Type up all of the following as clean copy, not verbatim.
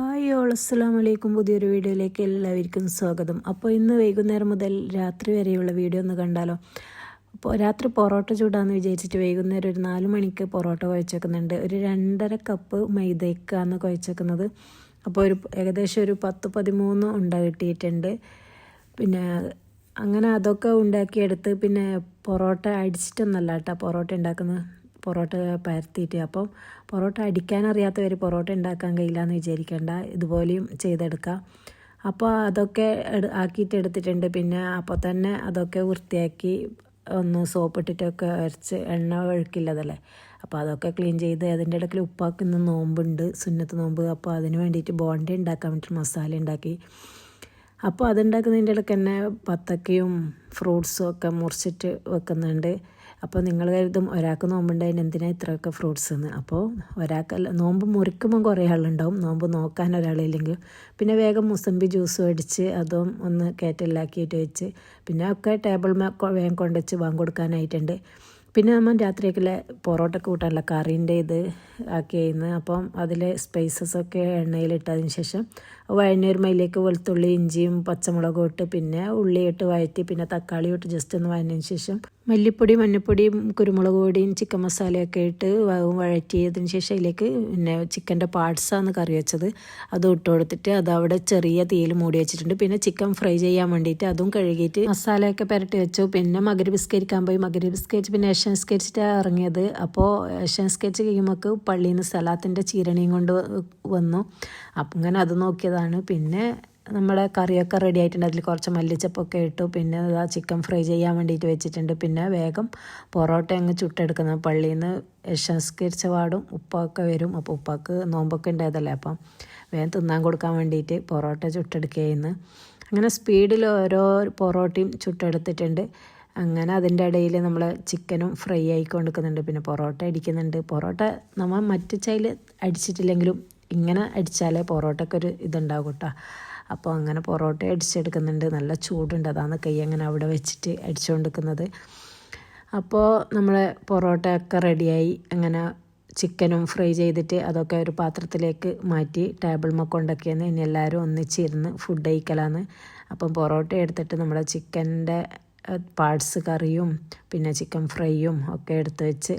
Hi all, അസ്സലാമു അലൈക്കും. പുതിയൊരു വീഡിയോയിലേക്ക് എല്ലാവർക്കും സ്വാഗതം. അപ്പോൾ ഇന്ന് വൈകുന്നേരം മുതൽ രാത്രി വരെയുള്ള വീഡിയോ ഒന്ന് കണ്ടാലോ. അപ്പോൾ രാത്രി പൊറോട്ട ചൂടാന്ന് വിചാരിച്ചിട്ട് വൈകുന്നേരം ഒരു 4 മണിക്ക് പൊറോട്ട കുഴച്ചേക്കുന്നുണ്ട്. ഒരു 2.5 കപ്പ് മൈദയ്ക്കാണ് കുഴച്ചേക്കുന്നത്. അപ്പോൾ ഏകദേശം ഒരു 10-13 ഉണ്ട കിട്ടിയിട്ടുണ്ട്. പിന്നെ അങ്ങനെ അതൊക്കെ ഉണ്ടാക്കിയെടുത്ത് പിന്നെ പൊറോട്ട അടിച്ചിട്ടൊന്നല്ല കേട്ടോ പൊറോട്ട ഉണ്ടാക്കുന്നത്, പൊറോട്ട പരത്തിയിട്ട്. അപ്പം പൊറോട്ട അടിക്കാനറിയാത്തവർ പൊറോട്ട ഉണ്ടാക്കാൻ കഴിയില്ല എന്ന് വിചാരിക്കേണ്ട, ഇതുപോലെയും ചെയ്തെടുക്കാം. അപ്പോൾ അതൊക്കെ ആക്കിയിട്ട് എടുത്തിട്ടുണ്ട്. പിന്നെ അപ്പോൾ തന്നെ അതൊക്കെ വൃത്തിയാക്കി ഒന്ന് സോപ്പിട്ടിട്ടൊക്കെ അരച്ച്, എണ്ണ ഒഴുക്കില്ലതല്ലേ, അപ്പോൾ അതൊക്കെ ക്ലീൻ ചെയ്ത് അതിൻ്റെ ഇടയ്ക്ക് ഉപ്പാക്ക് ഇന്ന് നോമ്പുണ്ട്, സുന്നത്ത് നോമ്പ്. അപ്പോൾ അതിന് വേണ്ടിയിട്ട് ബോണ്ട ഉണ്ടാക്കാൻ വേണ്ടിയിട്ട് മസാല ഉണ്ടാക്കി. അപ്പോൾ അതുണ്ടാക്കുന്നതിൻ്റെ ഇടയ്ക്ക് തന്നെ പത്തക്കയും ഫ്രൂട്ട്സും ഒക്കെ മുറിച്ചിട്ട് വെക്കുന്നുണ്ട്. അപ്പോൾ നിങ്ങൾ കരുതും ഒരാൾക്ക് നോമ്പുണ്ടായതിന് എന്തിനാണ് ഇത്രയൊക്കെ ഫ്രൂട്ട്സ് എന്ന്. അപ്പോൾ ഒരാൾക്കല്ല, നോമ്പ് മുറിക്കുമ്പോൾ കുറേ ആളുണ്ടാവും, നോമ്പ് നോക്കാൻ ഒരാളില്ലെങ്കിൽ. പിന്നെ വേഗം മുസമ്പി ജ്യൂസ് അടിച്ച് അതും ഒന്ന് കേറ്റലാക്കിയിട്ട് വെച്ച്, പിന്നെ ഒക്കെ ടേബിൾ വേഗം കൊണ്ടുവച്ച് ബാങ്ക് കൊടുക്കാനായിട്ടുണ്ട്. പിന്നെ നമ്മൾ രാത്രിയൊക്കെ പൊറോട്ട കൂട്ടാനുള്ള കറീൻ്റെ ഇത് ആക്കിയായിരുന്നു. അപ്പം അതിൽ സ്പൈസസൊക്കെ എണ്ണയിലിട്ടതിന് ശേഷം വഴന്നേരുമയിലേക്ക് വെളുത്തുള്ളി, ഇഞ്ചിയും പച്ചമുളകും ഇട്ട്, പിന്നെ ഉള്ളി ഇട്ട് വഴറ്റി, പിന്നെ തക്കാളി ഇട്ട് ജസ്റ്റ് ഒന്ന് വഴന്നതിന് ശേഷം മല്ലിപ്പൊടി, മഞ്ഞൾപ്പൊടിയും കുരുമുളക് പൊടിയും ചിക്കൻ മസാലയൊക്കെ ഇട്ട് വഴറ്റിയതിന് ശേഷം അതിലേക്ക് പിന്നെ ചിക്കൻ്റെ പാർട്സാണ് കറി വെച്ചത്, അതും ഇട്ട് കൊടുത്തിട്ട് അതവിടെ ചെറിയ തീയിൽ മൂടി വെച്ചിട്ടുണ്ട്. പിന്നെ ചിക്കൻ ഫ്രൈ ചെയ്യാൻ വേണ്ടിയിട്ട് അതും കഴുകിയിട്ട് മസാലയൊക്കെ പുരട്ടി വെച്ചു. പിന്നെ മഗ്‌രിബ് നിസ്കരിക്കാൻ പോയി. മഗ്‌രിബ് നിസ്കരിച്ച് പിന്നെ ഏഷ്യ നിസ്കരിച്ചിട്ടാണ് ഇറങ്ങിയത്. അപ്പോൾ ഏഷ്യ നിസ്കരിച്ച് കഴിയുമ്പോൾ പള്ളിയിൽ നിന്ന് സലാത്തിൻ്റെ ചീരണിയും കൊണ്ട് വന്നു. അപ്പം ഇങ്ങനെ അത് നോക്കിയതാണ്. പിന്നെ നമ്മുടെ കറിയൊക്കെ റെഡി ആയിട്ടുണ്ട്. അതിൽ കുറച്ച് മല്ലിച്ചപ്പൊക്കെ ഇട്ടു. പിന്നെ ആ ചിക്കൻ ഫ്രൈ ചെയ്യാൻ വേണ്ടിയിട്ട് വെച്ചിട്ടുണ്ട്. പിന്നെ വേഗം പൊറോട്ട അങ്ങ് ചുട്ടെടുക്കുന്നത്. പള്ളിയിൽ നിന്ന് നിസ്കരിച്ച പാടും ഉപ്പൊക്കെ വരും. അപ്പോൾ ഉപ്പാക്ക് നോമ്പൊക്കെ ഉണ്ടായതല്ലേ, അപ്പം വേഗം തിന്നാൻ കൊടുക്കാൻ വേണ്ടിയിട്ട് പൊറോട്ട ചുട്ടെടുക്കുകയെന്ന്. അങ്ങനെ സ്പീഡിൽ ഓരോ പൊറോട്ടയും ചുട്ടെടുത്തിട്ടുണ്ട്. അങ്ങനെ അതിൻ്റെ ഇടയിൽ നമ്മൾ ചിക്കനും ഫ്രൈ ആയിക്കൊണ്ടിരിക്കുന്നുണ്ട്. പിന്നെ പൊറോട്ട അടിക്കുന്നുണ്ട്. പൊറോട്ട നമ്മൾ മറ്റു ചൈൽ അടിച്ചിട്ടില്ലെങ്കിലും ഇങ്ങനെ അടിച്ചാലേ പൊറോട്ടയ്ക്കൊരു ഇതുണ്ടാകും കേട്ടോ. അപ്പോൾ അങ്ങനെ പൊറോട്ട അടിച്ചെടുക്കുന്നുണ്ട്. നല്ല ചൂടുണ്ട്, അതാണ് കൈ അങ്ങനെ അവിടെ വെച്ചിട്ട് അടിച്ചുകൊണ്ടിരിക്കുന്നത്. അപ്പോൾ നമ്മളെ പൊറോട്ട ഒക്കെ റെഡിയായി. അങ്ങനെ ചിക്കനും ഫ്രൈ ചെയ്തിട്ട് അതൊക്കെ ഒരു പാത്രത്തിലേക്ക് മാറ്റി ടേബിൾമ കൊണ്ടൊക്കെയാണ്. ഇനി എല്ലാവരും ഒന്നിച്ചിരുന്ന് ഫുഡ് കഴിക്കലാന്ന്. അപ്പം പൊറോട്ട എടുത്തിട്ട് നമ്മുടെ ചിക്കൻ്റെ പാർട്സ് കറിയും പിന്നെ ചിക്കൻ ഫ്രൈയും ഒക്കെ എടുത്ത് വെച്ച്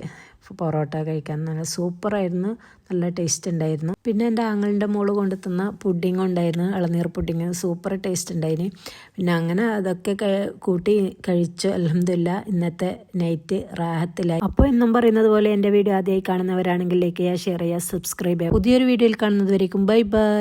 പൊറോട്ട കഴിക്കാൻ നല്ല സൂപ്പറായിരുന്നു, നല്ല ടേസ്റ്റ് ഉണ്ടായിരുന്നു. പിന്നെ എൻ്റെ ആങ്ങളുടെ മോള് കൊണ്ട് തന്ന പുഡിങ് ഉണ്ടായിരുന്നു, ഇളനീർ പുഡിങ്, സൂപ്പർ ടേസ്റ്റ് ഉണ്ടായിന്. പിന്നെ അങ്ങനെ അതൊക്കെ കൂട്ടി കഴിച്ചു. അൽഹംദുലില്ലാ ഇന്നത്തെ നൈറ്റ് റാഹത്തിലായി. അപ്പോൾ എന്നും പറയുന്നത് പോലെ എൻ്റെ വീഡിയോ ആദ്യമായി കാണുന്നവരാണെങ്കിൽ ലൈക്ക് ചെയ്യുക, ഷെയർ ചെയ്യുക, സബ്സ്ക്രൈബ് ചെയ്യുക. പുതിയൊരു വീഡിയോയിൽ കാണുന്നത് വരേക്കും ബൈ ബൈ.